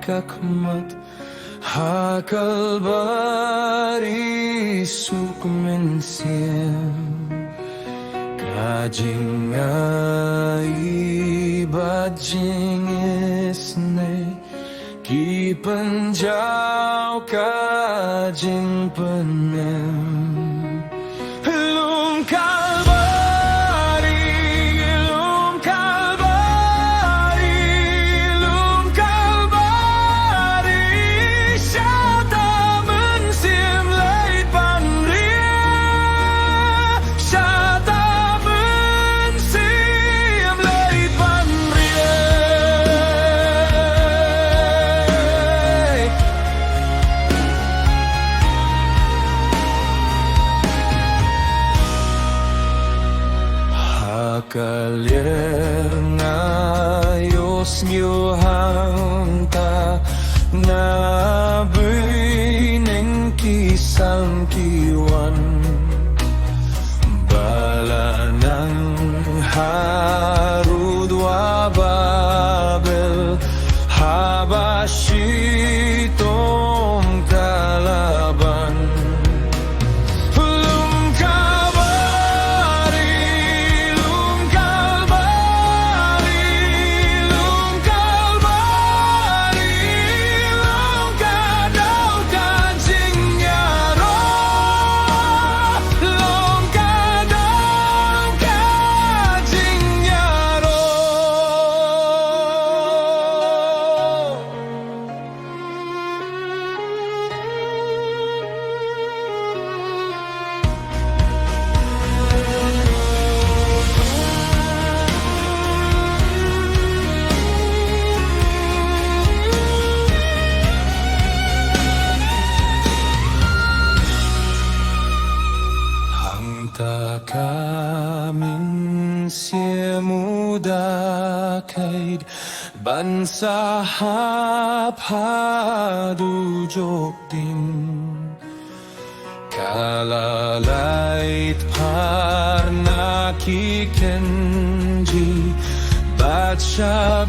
kakmat hakalbari sukmensiem kajing ai bajing isne ki penjau kajing penem lum kalbari lum kalbari lum kalbari syata mensim lei pan ria syata mensim lei pan ria Kalir ngayos nyo hangta na bining kisang kiwan bala ng harud wa babel habashitong kalaban Kamin muda kaid bansa hapadu joktin kalalait parna kikenji baca